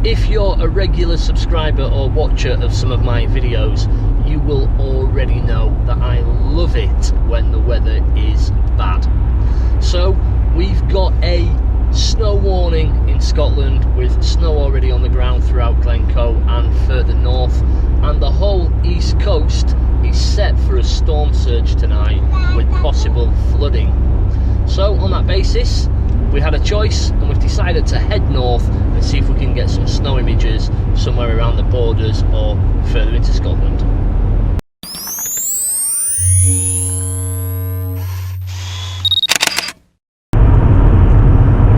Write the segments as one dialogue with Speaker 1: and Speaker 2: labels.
Speaker 1: If you're a regular subscriber or watcher of some of my videos, you will already know that I love it when the weather is bad. So we've got a snow warning in Scotland, with snow already on the ground throughout Glencoe and further north, and the whole east coast is set for a storm surge tonight with possible flooding. So on that basis, we had a choice and we've decided to head north and see if we can get some snow images somewhere around the borders or further into Scotland.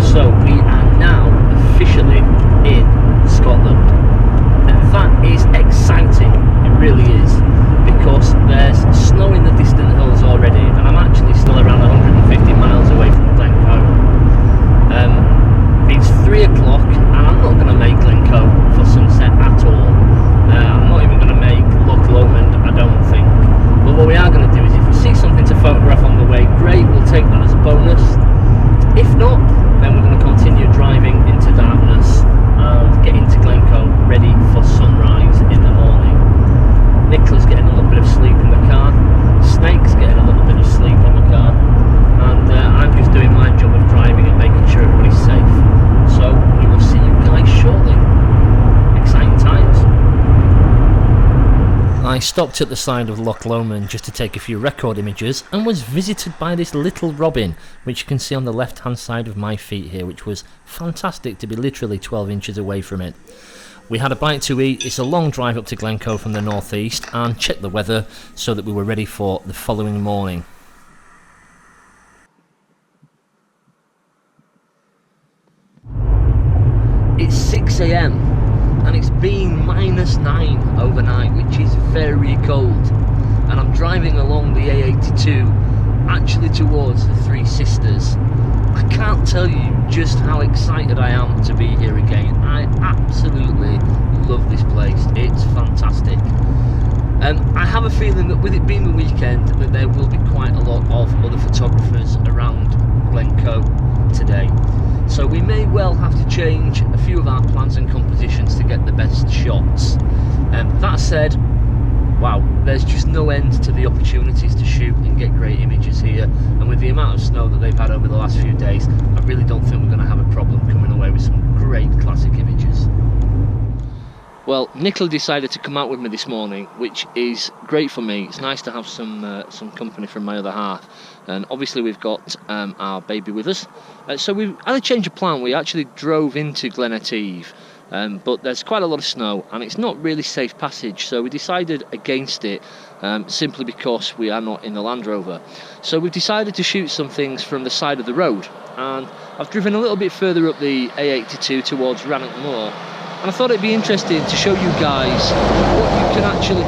Speaker 1: So we are now officially in Scotland, and that is exciting, it really is, because there's snow in the distant hills already, and I'm actually still around 150 miles away from Glencoe. It's 3 o'clock and I'm not going to make Glencoe for sunset at all. I'm not even going to make Loch Lomond, I don't think. But what we are going to do is, if we see something to photograph on the way, great, we'll take that as a bonus. If not, then we're going to continue driving into darkness and get into Glencoe ready for sunrise in the morning. Nicola's getting a little bit of sleep in the car, Snake's getting a little bit of sleep in the car, and I'm just doing my job of driving and making sure everybody's safe. So we will see you guys shortly. Exciting times. I stopped at the side of Loch Lomond just to take a few record images and was visited by this little robin, which you can see on the left hand side of my feet here, which was fantastic to be literally 12 inches away from it. We had a bite to eat. It's a long drive up to Glencoe from the northeast, and checked the weather so that we were ready for the following morning. It's 6 AM and it's been -9 overnight, which is very cold, and I'm driving along the A82 actually towards the Three Sisters. I can't tell you just how excited I am to be here again. I absolutely love this place, it's fantastic. I have a feeling that with it being the weekend that there will be quite a lot of other photographers around Glencoe today. So we may well have to change a few of our plans and compositions to get the best shots. That said, wow, there's just no end to the opportunities to shoot and get great images here, and with the amount of snow that they've had over the last few days, I really don't think we're going to have a problem coming away with some great classic images. Well, Nicola decided to come out with me this morning, which is great for me. It's nice to have some company from my other half, and obviously we've got our baby with us. So we had a change of plan. We actually drove into Glen Etive, but there's quite a lot of snow and it's not really safe passage, so we decided against it, simply because we are not in the Land Rover. So we've decided to shoot some things from the side of the road, and I've driven a little bit further up the A82 towards Rannoch Moor. And I thought it'd be interesting to show you guys what you can actually,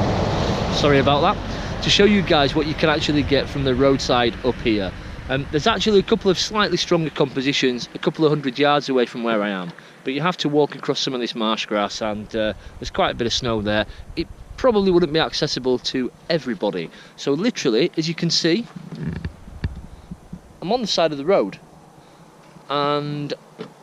Speaker 1: sorry about that, to show you guys what you can actually get from the roadside up here. There's actually a couple of slightly stronger compositions a couple of 100 yards away from where I am, but you have to walk across some of this marsh grass, and there's quite a bit of snow there. It probably wouldn't be accessible to everybody. So literally, as you can see, I'm on the side of the road and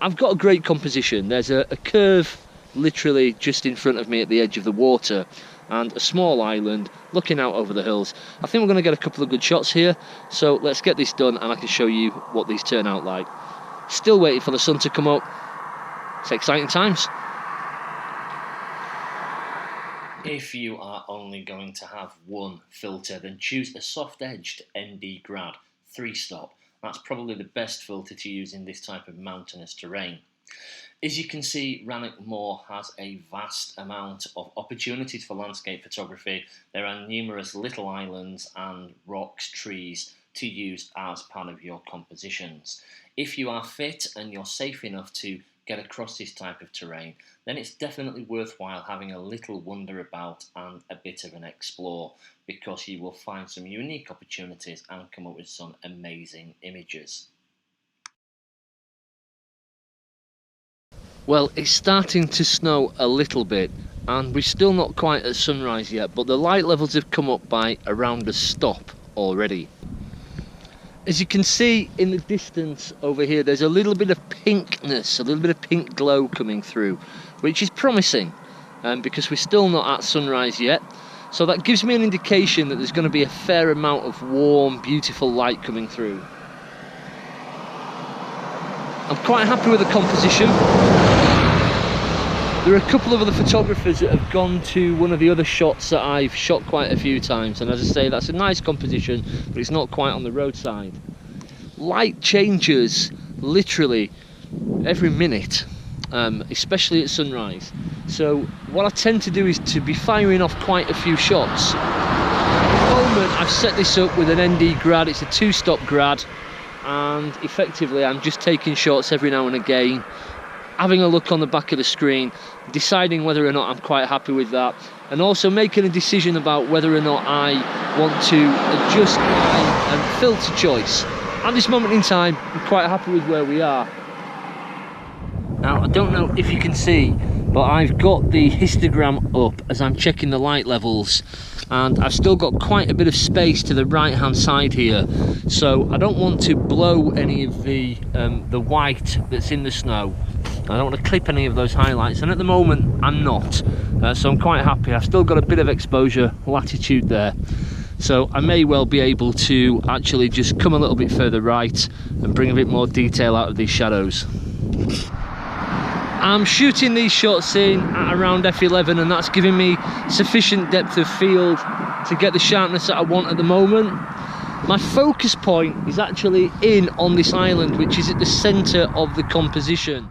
Speaker 1: I've got a great composition. There's a curve literally just in front of me at the edge of the water, and a small island looking out over the hills. I think we're going to get a couple of good shots here, so let's get this done and I can show you what these turn out like. Still waiting for the sun to come up. It's exciting times. If you are only going to have one filter, then choose a soft-edged ND Grad 3-stop. That's probably the best filter to use in this type of mountainous terrain. As you can see, Rannoch Moor has a vast amount of opportunities for landscape photography. There are numerous little islands and rocks, trees to use as part of your compositions. If you are fit and you're safe enough to get across this type of terrain, then it's definitely worthwhile having a little wander about and a bit of an explore, because you will find some unique opportunities and come up with some amazing images. Well, it's starting to snow a little bit, and we're still not quite at sunrise yet, but the light levels have come up by around a stop already. As you can see in the distance over here, there's a little bit of pinkness, a little bit of pink glow coming through, which is promising, because we're still not at sunrise yet. So that gives me an indication that there's going to be a fair amount of warm, beautiful light coming through. I'm quite happy with the composition. There are a couple of other photographers that have gone to one of the other shots that I've shot quite a few times, and as I say, that's a nice composition, but it's not quite on the roadside. Light changes literally every minute, especially at sunrise. So what I tend to do is to be firing off quite a few shots. At the moment I've set this up with an ND grad, it's a 2-stop grad, and effectively I'm just taking shots every now and again, having a look on the back of the screen, deciding whether or not I'm quite happy with that, and also making a decision about whether or not I want to adjust my filter choice. At this moment in time, I'm quite happy with where we are. Now, I don't know if you can see, but I've got the histogram up as I'm checking the light levels, and I've still got quite a bit of space to the right hand side here, so I don't want to blow any of the white that's in the snow. I don't want to clip any of those highlights, and at the moment I'm not, so I'm quite happy. I've still got a bit of exposure latitude there, so I may well be able to actually just come a little bit further right and bring a bit more detail out of these shadows. I'm shooting these shots in at around f11, and that's giving me sufficient depth of field to get the sharpness that I want at the moment. My focus point is actually in on this island, which is at the centre of the composition.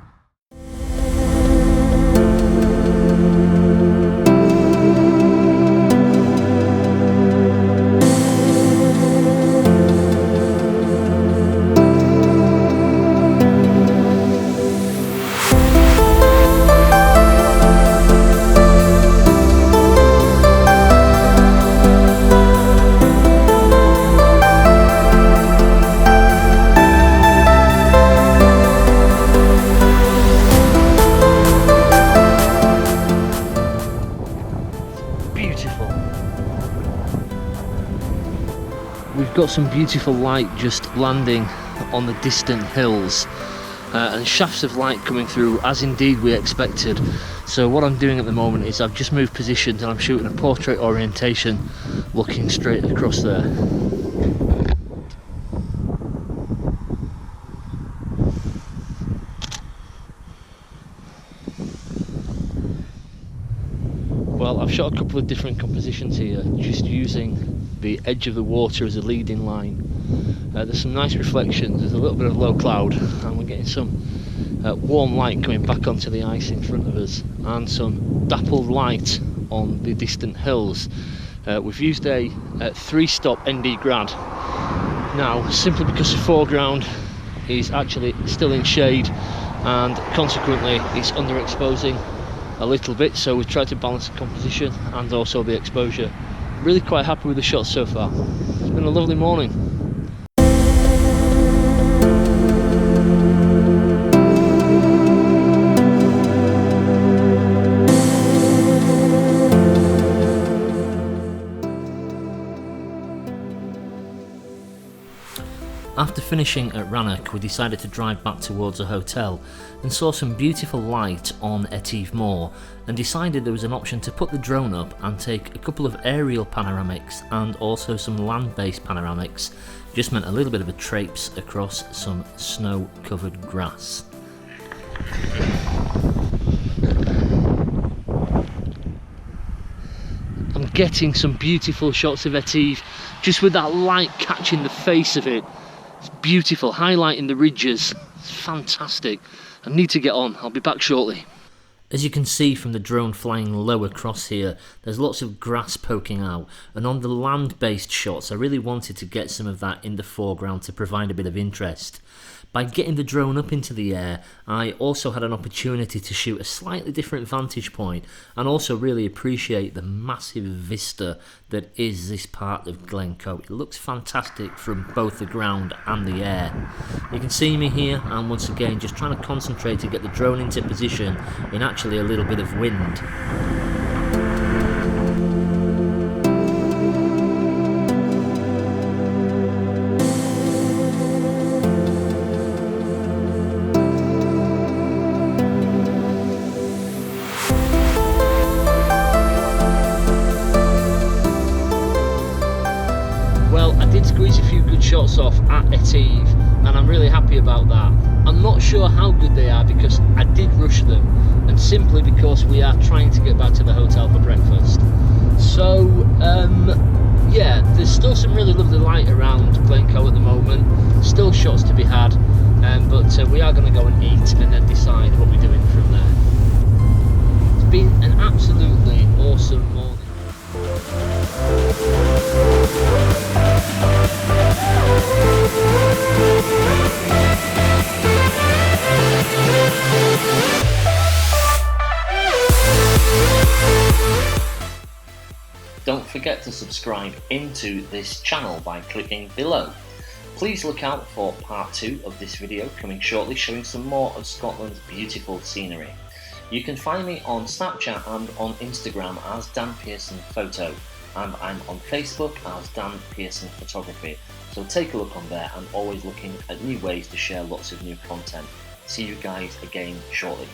Speaker 1: We've got some beautiful light just landing on the distant hills, and shafts of light coming through as indeed we expected. So what I'm doing at the moment is I've just moved positions and I'm shooting a portrait orientation looking straight across there. Well, I've shot a couple of different compositions here, just using the edge of the water as a leading line. There's some nice reflections, there's a little bit of low cloud, and we're getting some warm light coming back onto the ice in front of us, and some dappled light on the distant hills. We've used a 3-stop ND grad now, simply because the foreground is actually still in shade, and consequently it's underexposing a little bit, so we've tried to balance the composition and also the exposure. Really quite happy with the shots so far. It's been a lovely morning. After finishing at Rannoch, we decided to drive back towards a hotel and saw some beautiful light on Etive Moor, and decided there was an option to put the drone up and take a couple of aerial panoramics and also some land-based panoramics. Just meant a little bit of a traipse across some snow-covered grass. I'm getting some beautiful shots of Etive, just with that light catching the face of it. It's beautiful, highlighting the ridges. It's fantastic. I need to get on. I'll be back shortly. As you can see from the drone flying low across here, there's lots of grass poking out, and on the land-based shots I really wanted to get some of that in the foreground to provide a bit of interest. By getting the drone up into the air, I also had an opportunity to shoot a slightly different vantage point and also really appreciate the massive vista that is this part of Glencoe. It looks fantastic from both the ground and the air. You can see me here, and once again just trying to concentrate to get the drone into position in actually a little bit of wind. shots off at Etive, and I'm really happy about that. I'm not sure how good they are because I did rush them, and simply because we are trying to get back to the hotel for breakfast. So yeah, there's still some really lovely light around Glencoe at the moment, still shots to be had, but we are going to go and eat and then decide what we're doing from there. It's been an absolutely awesome morning. Don't forget to subscribe into this channel by clicking below. Please look out for part 2 of this video coming shortly, showing some more of Scotland's beautiful scenery. You can find me on Snapchat and on Instagram as Dan Pearson Photo, and I'm on Facebook as Dan Pearson Photography, so take a look on there. I'm always looking at new ways to share lots of new content. See you guys again shortly.